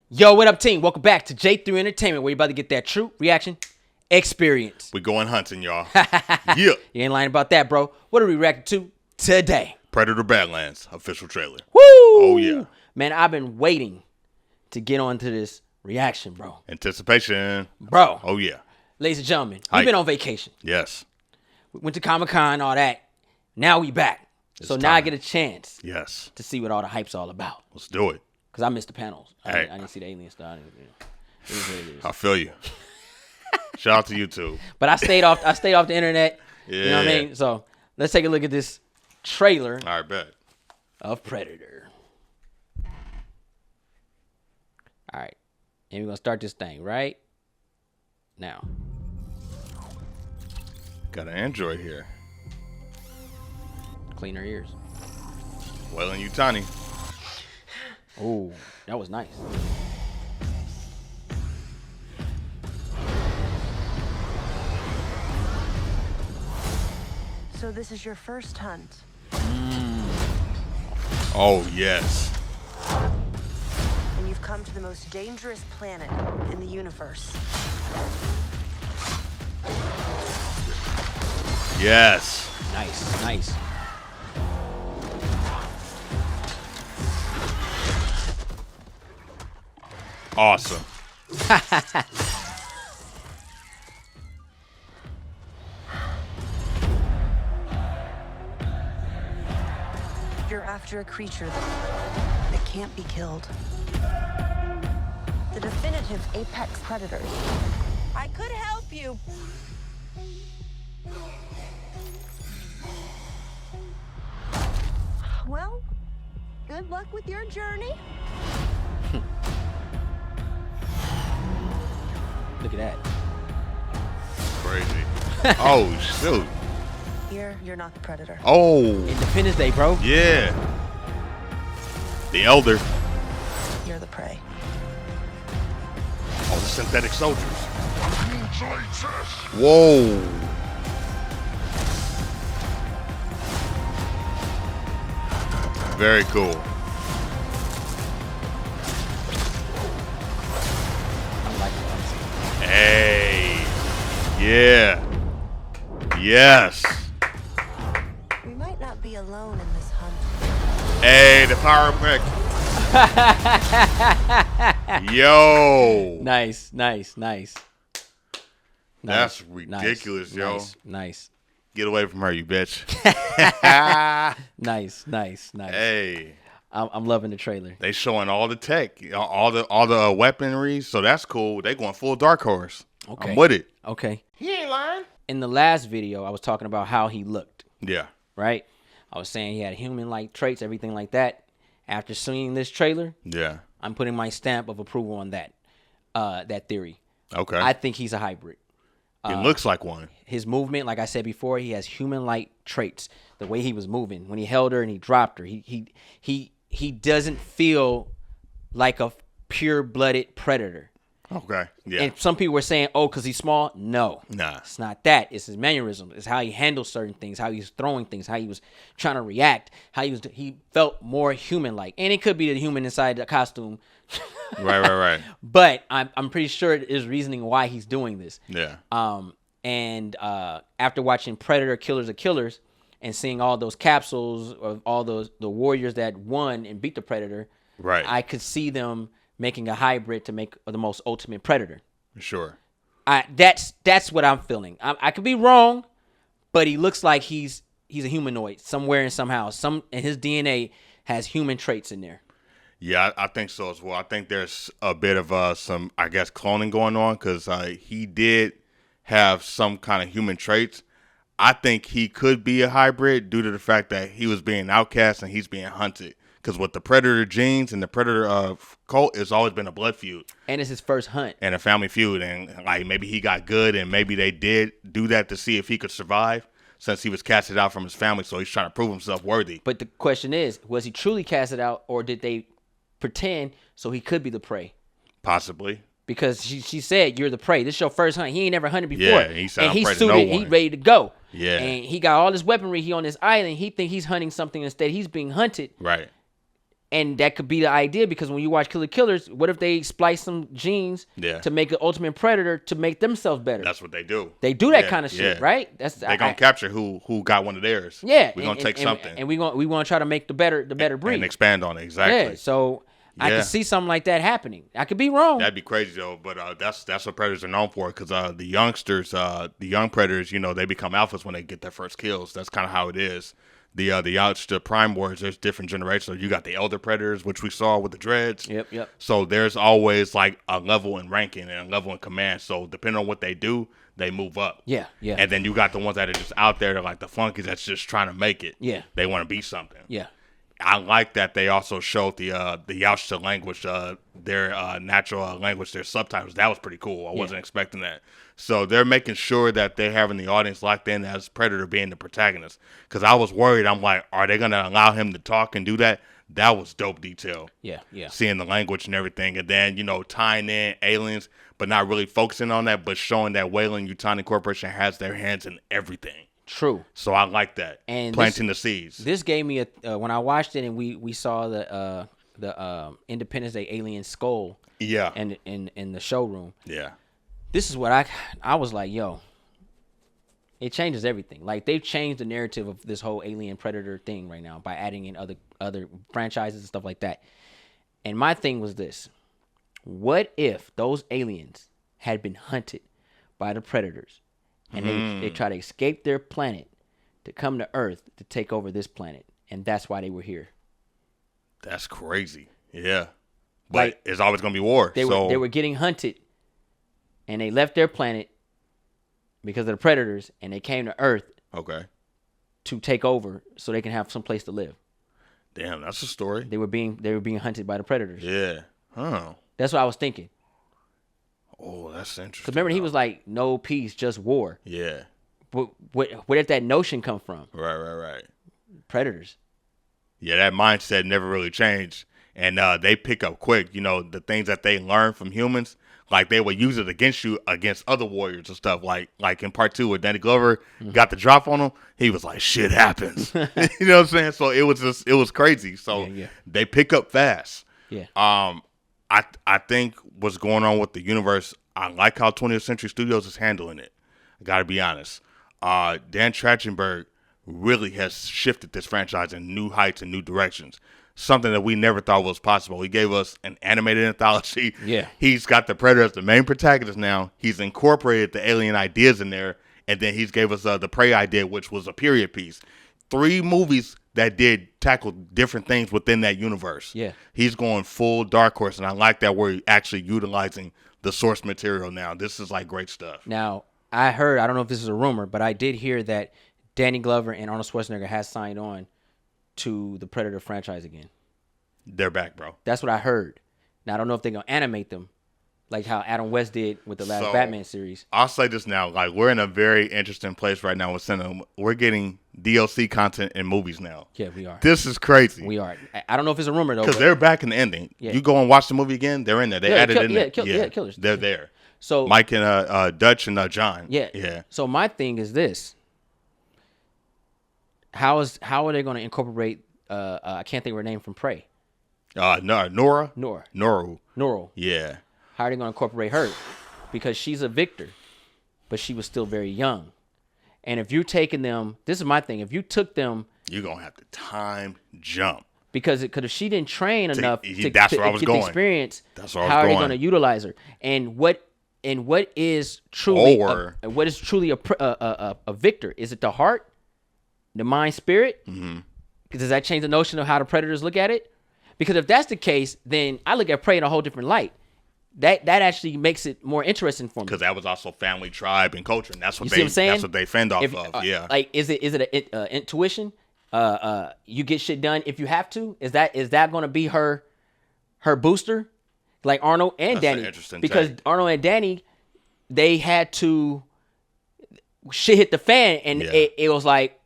Yo, what up, team? Welcome back to J3 Entertainment, where you're about to get that true reaction experience. We're going hunting, y'all. Yeah. You ain't lying about that, bro. What are we reacting to today? Predator Badlands official trailer. Woo! Oh, yeah. Man, I've been waiting to get onto this reaction, bro. Anticipation. Bro. Oh, yeah. Ladies and gentlemen, Hype. we've been on vacation. Yes. We went to Comic-Con, all that. Now we back. It's so now I time. get a chance Yes. to see what all the hype's all about. Let's do it. Because I missed the panels. I Hey. didn't see the alien stuff. It is what it is. I feel you. Shout out to YouTube. But I stayed off the internet. Yeah. You know what I mean? So let's take a look at this trailer All right, bet. of Predator. All right. And we're going to start this thing right now. Got an Android here. Clean her ears. Wailing Utani. Oh, that was nice. So this is your first hunt. Oh, yes. And you've come to the most dangerous planet in the universe. Yes. Nice, nice. Awesome. You're after a creature that can't be killed. The definitive apex predator. I could help you. Well, good luck with your journey. Look at that. Crazy. Oh, shoot. Here, you're not the predator. Oh, Independence Day, bro. yeah. The Elder. You're the prey. Oh, the synthetic soldiers. Whoa. Very cool. I like what I'm seeing. Hey. Yeah. Yes. We might not be alone in this hunt. Hey, the power pick. Yo. Nice, nice, nice. That's Nice, ridiculous, yo. Nice, nice. Get away from her, you bitch. Nice, nice, nice. Hey. I'm loving the trailer. They showing all the tech, all the weaponry, so that's cool. They going full Dark Horse. Okay. I'm with it. Okay. He ain't lying. In the last video, I was talking about how he looked, Yeah. right? I was saying he had human-like traits, everything like that. After seeing this trailer, Yeah. I'm putting my stamp of approval on that theory. Okay. I think he's a hybrid. It looks like one. His movement, like I said before, he has human-like traits. The way he was moving when he held her and he dropped her, he doesn't feel like a pure-blooded predator. Okay. Yeah. And some people were saying, "Oh, because he's small." No, Nah. it's not that. It's his mannerisms. It's how he handles certain things, how he's throwing things, how he was trying to react, how he felt more human-like. And it could be the human inside the costume, Right. but I'm pretty sure it is reasoning why he's doing this. Yeah. And after watching Predator Killers of Killers and seeing all those capsules of all the warriors that won and beat the Predator, Right. I could see them making a hybrid to make the most ultimate Predator. Sure. That's what I'm feeling. I could be wrong, but he looks like he's a humanoid somewhere and somehow. And his DNA has human traits in there. Yeah, I think so as well. I think there's a bit of some, I guess, cloning going on because he did have some kind of human traits. I think he could be a hybrid due to the fact that he was being outcast and he's being hunted. Because with the Predator genes and the Predator cult, it's always been a blood feud. And it's his first hunt. And a family feud. And like maybe he got good and maybe they did do that to see if he could survive since he was casted out from his family. So he's trying to prove himself worthy. But the question is, was he truly casted out or did they pretend so he could be the prey? Possibly. Because she said, "You're the prey. This is your first hunt." He ain't never hunted before. Yeah, he said, and "I'm he's prey to suited. no He one." ready to go. Yeah. And he got all this weaponry. He on this island. He think he's hunting something. Instead, he's being hunted. Right. And that could be the idea, because when you watch Killers, what if they splice some genes to make an ultimate predator to make themselves better? That's what they do. They do that kind of shit, right? They're gonna capture who got one of theirs. Yeah, we're gonna take something, and we want to try to make the better breed and expand on it. Exactly. Yeah, so I can see something like that happening. I could be wrong. That'd be crazy though, but that's what predators are known for, because the youngsters, the young predators, they become alphas when they get their first kills. That's kind of how it is. The prime warriors, there's different generations. So you got the elder predators, which we saw with the dreads. Yep. So there's always like a level in ranking and a level in command. So depending on what they do, they move up. Yeah. And then you got the ones that are just out there, they're like the flunkies that's just trying to make it. Yeah. They want to be something. Yeah. I like that they also showed the Yautja language, their natural language, their subtitles. That was pretty cool. I wasn't expecting that. So they're making sure that they're having the audience locked in as Predator being the protagonist. Because I was worried. I'm like, are they going to allow him to talk and do that? That was dope detail. Yeah. Seeing the language and everything. And then, tying in aliens, but not really focusing on that, but showing that Weyland-Yutani Corporation has their hands in everything. True. So I like that. And planting the seeds. This gave me when I watched it and we saw the Independence Day alien skull. Yeah. And in the showroom. Yeah. This is what I was like, yo. It changes everything. Like, they've changed the narrative of this whole alien predator thing right now by adding in other franchises and stuff like that. And my thing was this: what if those aliens had been hunted by the predators? And they try to escape their planet to come to Earth to take over this planet. And that's why they were here. That's crazy. Yeah. But it's always going to be war. They were getting hunted. And they left their planet because of the predators. And they came to Earth to take over so they can have some place to live. Damn, that's a story. They were being hunted by the predators. Yeah. Huh. That's what I was thinking. Oh, that's interesting. Because remember, he was like, no peace, just war. Yeah. But where did that notion come from? Right. Predators. Yeah, that mindset never really changed. And they pick up quick. The things that they learn from humans, like they would use it against you, against other warriors and stuff. Like in part 2 where Danny Glover got the drop on him, he was like, shit happens. You know what I'm saying? So it was crazy. So they pick up fast. Yeah. I think what's going on with the universe, I like how 20th Century Studios is handling it. I got to be honest. Dan Trachtenberg really has shifted this franchise in new heights and new directions. Something that we never thought was possible. He gave us an animated anthology. Yeah. He's got the Predator as the main protagonist now. He's incorporated the alien ideas in there. And then he's gave us the Prey idea, which was a period piece. 3 movies that did tackle different things within that universe. Yeah. He's going full Dark Horse, and I like that we're actually utilizing the source material now. This is like great stuff. Now, I don't know if this is a rumor, but I did hear that Danny Glover and Arnold Schwarzenegger has signed on to the Predator franchise again. They're back, bro. That's what I heard. Now, I don't know if they're going to animate them like how Adam West did with the last Batman series. I'll say this now. Like, we're in a very interesting place right now with cinema. We're getting DLC content in movies now. Yeah, we are. This is crazy. We are. I don't know if it's a rumor, though. Because they're back in the ending. Yeah. You go and watch the movie again, they're in there. They added in there. Killers. They're there. So Mike and Dutch and John. Yeah. So my thing is this. How are they going to incorporate, I can't think of her name from Prey. Nora. Nora. Yeah. How are they going to incorporate her? Because she's a victor, but she was still very young. And if you're taking them, this is my thing. If you took them, you're going to have to time jump. Because if she didn't train enough to get the experience, how are they going to utilize her? And what is truly a victor? Is it the heart, the mind, spirit? Mm-hmm. Does that change the notion of how the predators look at it? Because if that's the case, then I look at Prey in a whole different light. That actually makes it more interesting for me. Because that was also family, tribe, and culture, and that's what that's what they fend off of. Yeah. Like, is it an intuition? You get shit done if you have to. Is that going to be her booster? Like Arnold and Danny, because Arnold and Danny, they had to shit hit the fan, and it was like,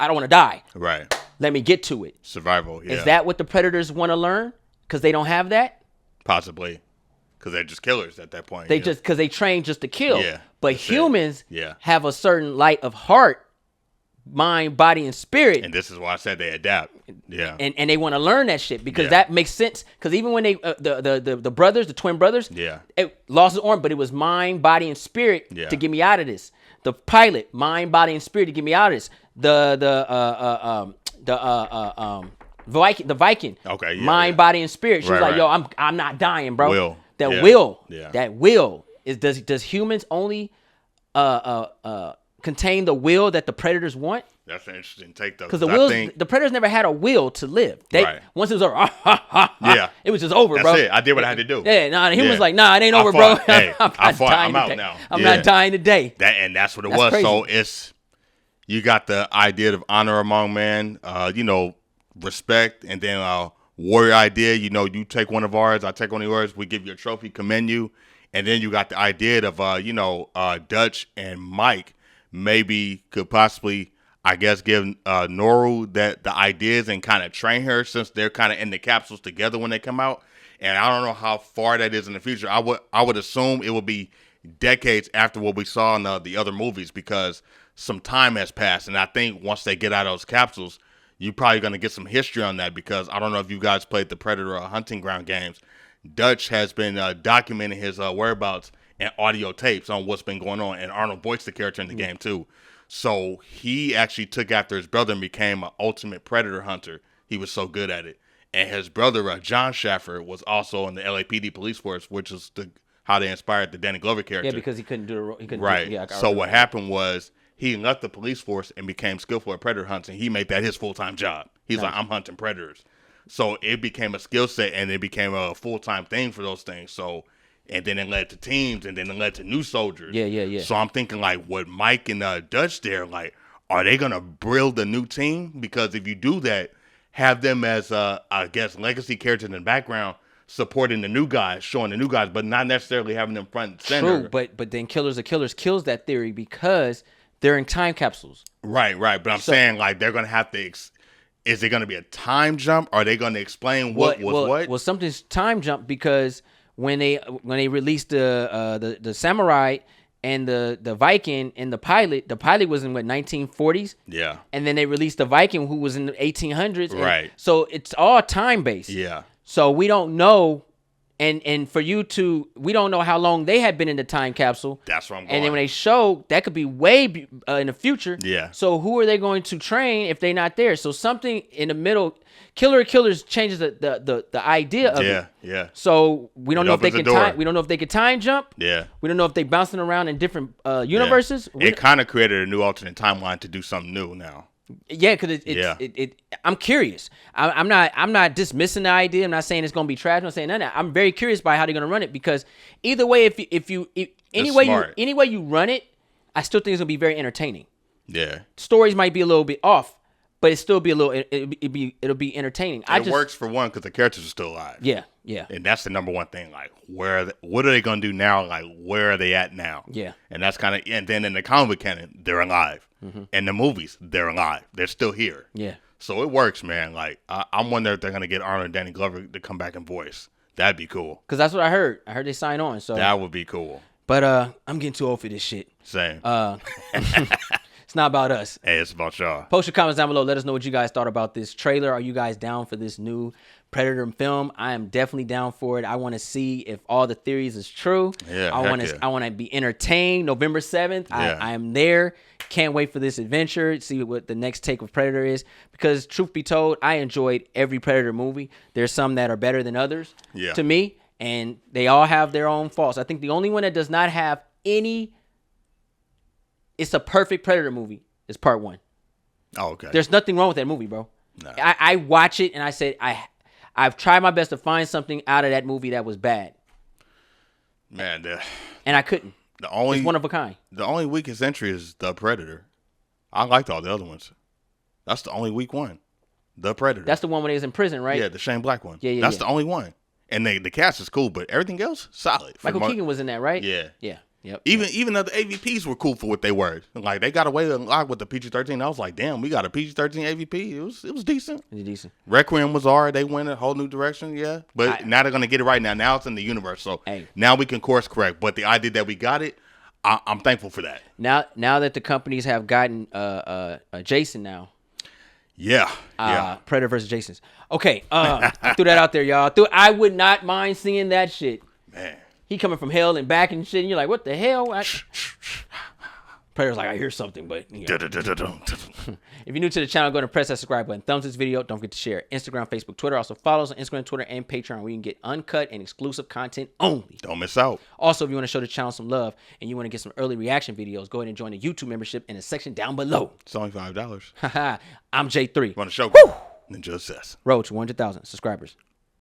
I don't want to die. Right. Let me get to it. Survival. Yeah. Is that what the predators want to learn? Because they don't have that. Possibly. Because they're just killers at that point. Because they train just to kill. Yeah. But humans have a certain light of heart mind, body, and spirit. And this is why I said they adapt. Yeah. And they want to learn that shit because that makes sense. Because even when they the brothers, the twin brothers, it lost his arm, but it was mind, body, and spirit to get me out of this. The pilot, mind, body, and spirit to get me out of this. The Viking, okay, mind, body, and spirit. She was like, "Yo, I'm not dying, bro." Will. That will is does humans only contain the will that the predators want? That's an interesting take, though. Because the predators never had a will to live. Once it was over, it was just over, bro. That's it. I did what I had to do. Yeah, he was like, nah, it ain't over, bro. I'm out now. I'm not dying today. And that's what it was. Crazy. So you got the idea of honor among men, respect, and then warrior idea. You take one of ours, I take one of yours. We give you a trophy, commend you, and then you got the idea of Dutch and Mike maybe could possibly, I guess, give Noru the ideas and kind of train her since they're kind of in the capsules together when they come out. And I don't know how far that is in the future. I would assume it will be decades after what we saw in the other movies because some time has passed. And I think once they get out of those capsules, you're probably going to get some history on that because I don't know if you guys played the Predator Hunting Ground games. Dutch has been documenting his whereabouts and audio tapes on what's been going on. And Arnold Boyk's the character in the game too. So he actually took after his brother and became an ultimate predator hunter. He was so good at it. And his brother, John Schaffer, was also in the LAPD police force, which is how they inspired the Danny Glover character. Yeah, because he couldn't do it. He couldn't right. Do it. Yeah, so what happened was he left the police force and became skillful at predator hunting. He made that his full-time job. He's like, I'm hunting predators. So it became a skill set and it became a full-time thing for those things. So, and then it led to teams and then it led to new soldiers. Yeah. So I'm thinking like what Mike and Dutch there, like, are they going to build a new team? Because if you do that, have them as, I guess, legacy characters in the background supporting the new guys, showing the new guys, but not necessarily having them front and center. True, but then Killers of Killers kills that theory because they're in time capsules. Right. But I'm saying like they're going to have to is it going to be a time jump? Are they going to explain what was what? Well, something's time jump because when they released the samurai and the Viking and the pilot was in 1940s. Yeah. And then they released the Viking who was in the 1800s. Right. So it's all time based. Yeah. So we don't know. And for you to, we don't know how long they had been in the time capsule. That's what I'm going. And then when they show, that could be way in the future. Yeah. So who are they going to train if they're not there? So something in the middle, Killers changes the idea of it. Yeah. So we don't know if they can time. We don't know if they can time jump. Yeah. We don't know if they bouncing around in different universes. Yeah. It kind of created a new alternate timeline to do something new now. Yeah, because I'm curious. I'm not dismissing the idea. I'm not saying it's gonna be trash. I'm not saying none of that. I'm very curious by how they're gonna run it because either way, any way you run it, I still think it's gonna be very entertaining. Yeah, stories might be a little bit off, but it still be a little. It'll be entertaining. It works for one because the characters are still alive. Yeah, and that's the number one thing. Like, what are they gonna do now? Like, where are they at now? Yeah, and that's kind of. And then in the comic canon, they're alive. Mm-hmm. In the movies, they're alive. They're still here. Yeah. So it works, man. Like, I'm wondering if they're gonna get Arnold and Danny Glover to come back and voice. That'd be cool. Because that's what I heard. I heard they sign on. So that would be cool. But I'm getting too old for this shit. Same. It's not about us. Hey, it's about y'all. Post your comments down below. Let us know what you guys thought about this trailer. Are you guys down for this new Predator film? I am definitely down for it. I want to see if all the theories is true. Yeah, I want to be entertained. November 7th. Yeah. I am there. Can't wait for this adventure. See what the next take of Predator is. Because truth be told, I enjoyed every Predator movie. There's some that are better than others to me. And they all have their own faults. I think the only one that does not have any, it's a perfect Predator movie, is Part 1. Oh, okay. There's nothing wrong with that movie, bro. No. I watch it and I said, I've tried my best to find something out of that movie that was bad. Man, and I couldn't. It's one of a kind. The only weakest entry is The Predator. I liked all the other ones. That's the only weak one. The Predator. That's the one when he was in prison, right? Yeah, the Shane Black one. Yeah. That's the only one. And the cast is cool, but everything else, solid. Michael Keegan was in that, right? Yeah. Yep. Even though the AVPs were cool for what they were. Like, they got away a lot with the PG-13. I was like, damn, we got a PG-13 AVP. It was decent. It's decent. Requiem was alright. They went a whole new direction, yeah. But now they're going to get it right now. Now it's in the universe. So now we can course correct. But the idea that we got it, I'm thankful for that. Now that the companies have gotten Jason now. Yeah. Predator versus Jason's. Okay, I threw that out there, y'all. I would not mind seeing that shit. Man. He coming from hell and back and shit, and you're like, what the hell? Predator's like, I hear something, but you know. If you're new to the channel, go ahead and press that subscribe button. Thumbs this video. Don't forget to share. Instagram, Facebook, Twitter. Also follow us on Instagram, Twitter, and Patreon, where you can get uncut and exclusive content only. Don't miss out. Also, if you want to show the channel some love and you want to get some early reaction videos, go ahead and join the YouTube membership in the section down below. It's only $5. Haha, I'm J3. Want to show? Woo! Ninja Assess. Road to 100,000 subscribers.